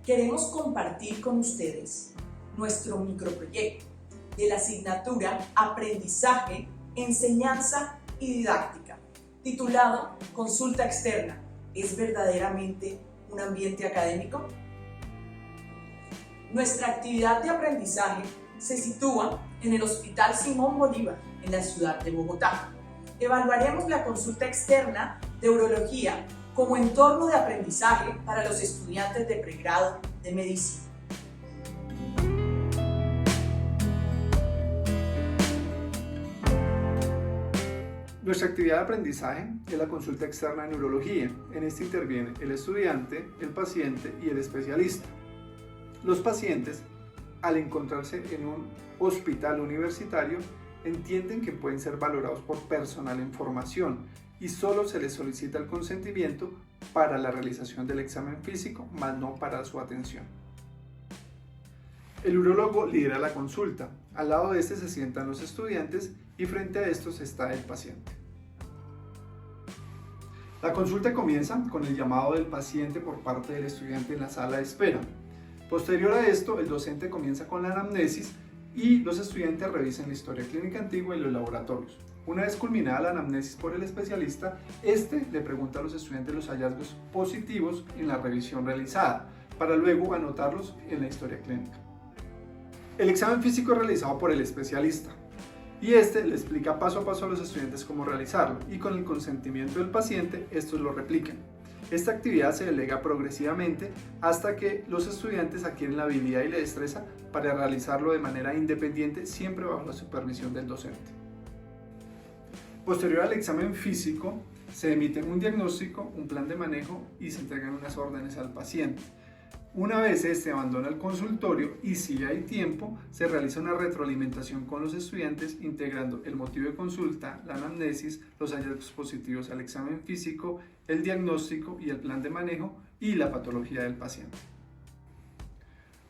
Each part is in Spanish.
queremos compartir con ustedes nuestro microproyecto de la asignatura Aprendizaje, Enseñanza y Didáctica, titulado Consulta Externa. ¿Es verdaderamente un ambiente académico? Nuestra actividad de aprendizaje se sitúa en el Hospital Simón Bolívar, en la ciudad de Bogotá. Evaluaremos la consulta externa de urología como entorno de aprendizaje para los estudiantes de pregrado de medicina. Nuestra actividad de aprendizaje es la consulta externa de neurología. En esta interviene el estudiante, el paciente y el especialista. Los pacientes, al encontrarse en un hospital universitario, entienden que pueden ser valorados por personal en formación y solo se les solicita el consentimiento para la realización del examen físico, más no para su atención. El urólogo lidera la consulta. Al lado de este se sientan los estudiantes y frente a estos está el paciente. La consulta comienza con el llamado del paciente por parte del estudiante en la sala de espera. Posterior a esto, el docente comienza con la anamnesis y los estudiantes revisan la historia clínica antigua y los laboratorios. Una vez culminada la anamnesis por el especialista, este le pregunta a los estudiantes los hallazgos positivos en la revisión realizada, para luego anotarlos en la historia clínica. El examen físico es realizado por el especialista y este le explica paso a paso a los estudiantes cómo realizarlo y con el consentimiento del paciente estos lo replican. Esta actividad se delega progresivamente hasta que los estudiantes adquieren la habilidad y la destreza para realizarlo de manera independiente, siempre bajo la supervisión del docente. Posterior al examen físico, se emite un diagnóstico, un plan de manejo y se entregan unas órdenes al paciente. Una vez este abandona el consultorio y si hay tiempo, se realiza una retroalimentación con los estudiantes integrando el motivo de consulta, la anamnesis, los hallazgos positivos al examen físico, el diagnóstico y el plan de manejo y la patología del paciente.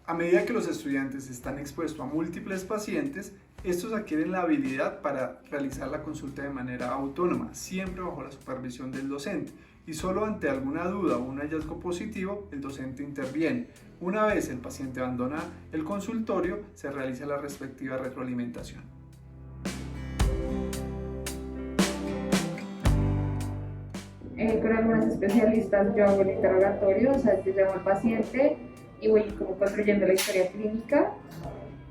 A medida que los estudiantes están expuestos a múltiples pacientes, estos adquieren la habilidad para realizar la consulta de manera autónoma, siempre bajo la supervisión del docente. Y solo ante alguna duda o un hallazgo positivo, el docente interviene. Una vez el paciente abandona el consultorio, se realiza la respectiva retroalimentación. Con algunos especialistas yo hago el interrogatorio, o sea, yo llamo al paciente y voy como construyendo la historia clínica,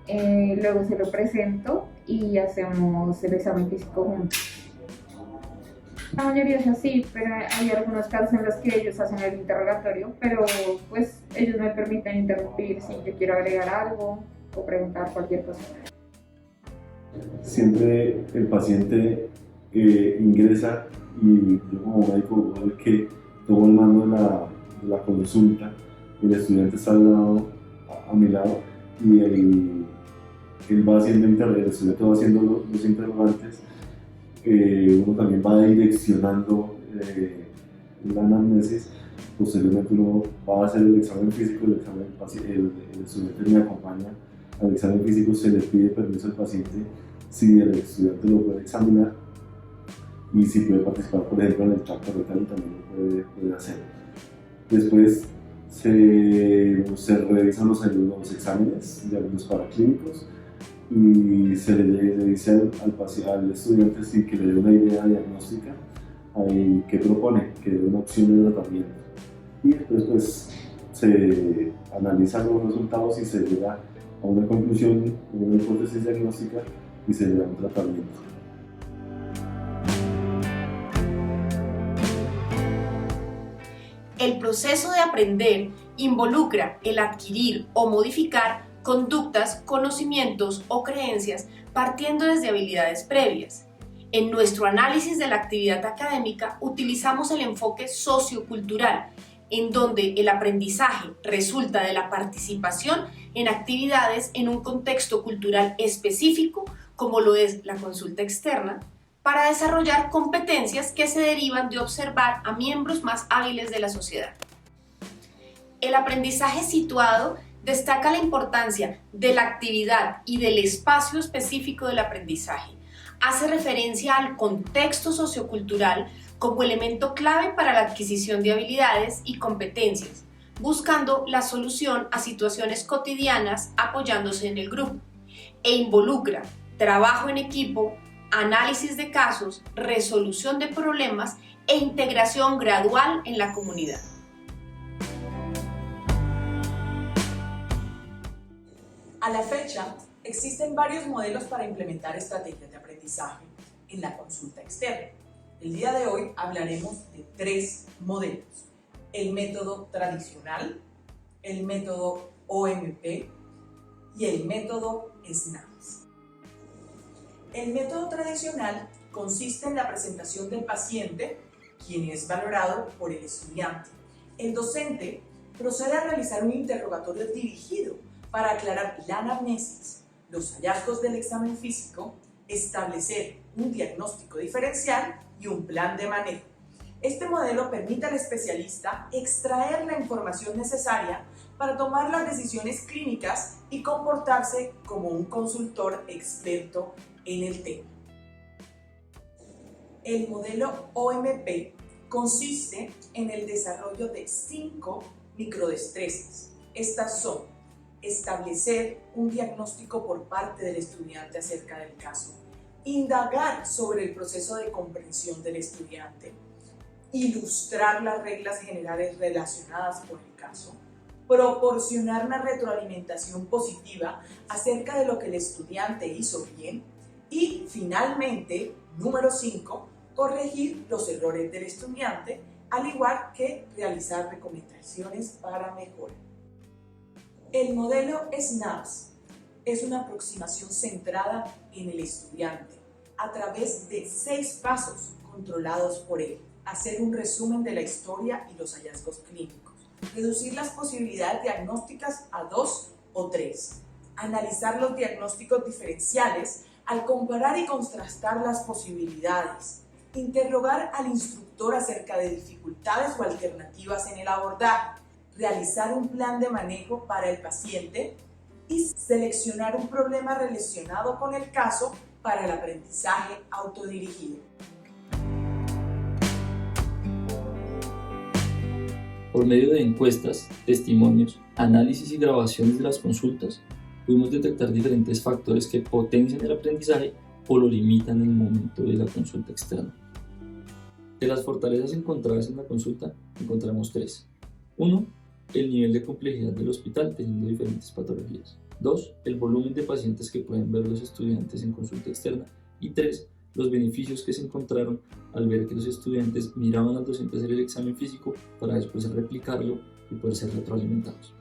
luego se lo presento y hacemos el examen físico juntos. La mayoría es así, pero hay algunos casos en los que ellos hacen el interrogatorio, pero pues ellos me permiten interrumpir si yo quiero agregar algo o preguntar cualquier cosa. Siempre el paciente ingresa y yo como médico soy el que tomo el mando de la consulta, el estudiante está al lado, a mi lado y él va haciendo el estudiante va haciendo los interrogantes. Uno también va direccionando la anamnesis. Posteriormente uno va a hacer el examen físico, el estudiante me acompaña al examen físico, se le pide permiso al paciente si el estudiante lo puede examinar y si puede participar, por ejemplo, en el tracto rectal también lo puede hacer. Después se revisan los exámenes de algunos paraclínicos y se le dice al estudiante sí, que le dé una idea diagnóstica que propone, que dé una opción de tratamiento. Y después pues, se analizan los resultados y se llega a una conclusión, una hipótesis diagnóstica y se le da un tratamiento. El proceso de aprender involucra el adquirir o modificar conductas, conocimientos o creencias partiendo desde habilidades previas. En nuestro análisis de la actividad académica utilizamos el enfoque sociocultural, en donde el aprendizaje resulta de la participación en actividades en un contexto cultural específico, como lo es la consulta externa, para desarrollar competencias que se derivan de observar a miembros más hábiles de la sociedad. El aprendizaje situado destaca la importancia de la actividad y del espacio específico del aprendizaje. Hace referencia al contexto sociocultural como elemento clave para la adquisición de habilidades y competencias, buscando la solución a situaciones cotidianas apoyándose en el grupo, e involucra trabajo en equipo, análisis de casos, resolución de problemas e integración gradual en la comunidad. A la fecha, existen varios modelos para implementar estrategias de aprendizaje en la consulta externa. El día de hoy hablaremos de 3 modelos: el método tradicional, el método OMP y el método SNAPS. El método tradicional consiste en la presentación del paciente, quien es valorado por el estudiante. El docente procede a realizar un interrogatorio dirigido para aclarar la anamnesis, los hallazgos del examen físico, establecer un diagnóstico diferencial y un plan de manejo. Este modelo permite al especialista extraer la información necesaria para tomar las decisiones clínicas y comportarse como un consultor experto en el tema. El modelo OMP consiste en el desarrollo de 5 microdestrezas. Estas son: establecer un diagnóstico por parte del estudiante acerca del caso, indagar sobre el proceso de comprensión del estudiante, ilustrar las reglas generales relacionadas con el caso, proporcionar una retroalimentación positiva acerca de lo que el estudiante hizo bien y, finalmente, número 5, corregir los errores del estudiante, al igual que realizar recomendaciones para mejora. El modelo SNAPS es una aproximación centrada en el estudiante a través de 6 pasos controlados por él: hacer un resumen de la historia y los hallazgos clínicos, reducir las posibilidades diagnósticas a 2 o 3, analizar los diagnósticos diferenciales al comparar y contrastar las posibilidades, interrogar al instructor acerca de dificultades o alternativas en el abordaje, realizar un plan de manejo para el paciente y seleccionar un problema relacionado con el caso para el aprendizaje autodirigido. Por medio de encuestas, testimonios, análisis y grabaciones de las consultas, pudimos detectar diferentes factores que potencian el aprendizaje o lo limitan en el momento de la consulta externa. De las fortalezas encontradas en la consulta, encontramos 3. 1. El nivel de complejidad del hospital teniendo diferentes patologías. 2. El volumen de pacientes que pueden ver los estudiantes en consulta externa. Y 3. Los beneficios que se encontraron al ver que los estudiantes miraban al docente hacer el examen físico para después replicarlo y poder ser retroalimentados.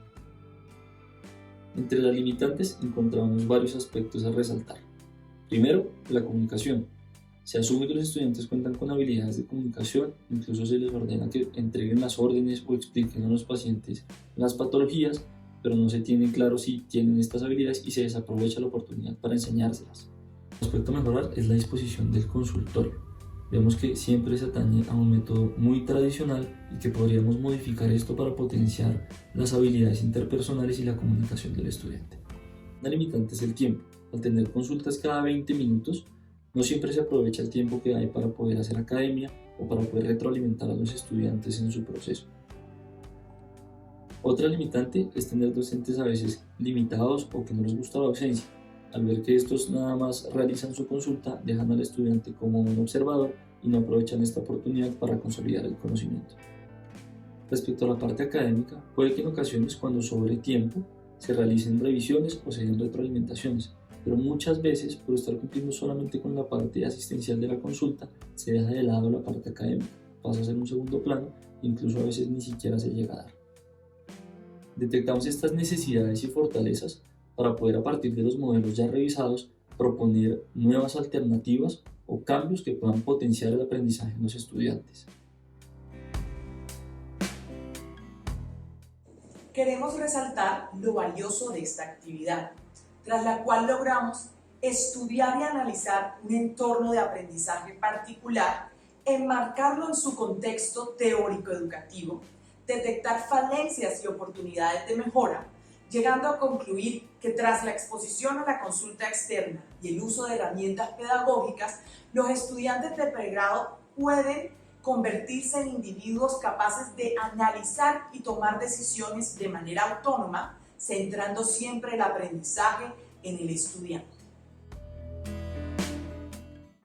Entre las limitantes encontramos varios aspectos a resaltar. Primero, la comunicación. Se asume que los estudiantes cuentan con habilidades de comunicación, incluso se les ordena que entreguen las órdenes o expliquen a los pacientes las patologías, pero no se tiene claro si tienen estas habilidades y se desaprovecha la oportunidad para enseñárselas. Un aspecto a mejorar es la disposición del consultor. Vemos que siempre se atañe a un método muy tradicional y que podríamos modificar esto para potenciar las habilidades interpersonales y la comunicación del estudiante. Una limitante es el tiempo. Al tener consultas cada 20 minutos, no siempre se aprovecha el tiempo que hay para poder hacer academia o para poder retroalimentar a los estudiantes en su proceso. Otra limitante es tener docentes a veces limitados o que no les gusta la ausencia. Al ver que estos nada más realizan su consulta, dejan al estudiante como un observador y no aprovechan esta oportunidad para consolidar el conocimiento. Respecto a la parte académica, puede que en ocasiones cuando sobre tiempo se realicen revisiones o se den retroalimentaciones, pero muchas veces por estar cumpliendo solamente con la parte asistencial de la consulta, se deja de lado la parte académica, pasa a ser un segundo plano e incluso a veces ni siquiera se llega a dar. Detectamos estas necesidades y fortalezas para poder, a partir de los modelos ya revisados, proponer nuevas alternativas o cambios que puedan potenciar el aprendizaje en los estudiantes. Queremos resaltar lo valioso de esta actividad, tras la cual logramos estudiar y analizar un entorno de aprendizaje particular, enmarcarlo en su contexto teórico-educativo, detectar falencias y oportunidades de mejora, llegando a concluir que tras la exposición a la consulta externa y el uso de herramientas pedagógicas, los estudiantes de pregrado pueden convertirse en individuos capaces de analizar y tomar decisiones de manera autónoma, centrando siempre el aprendizaje en el estudiante.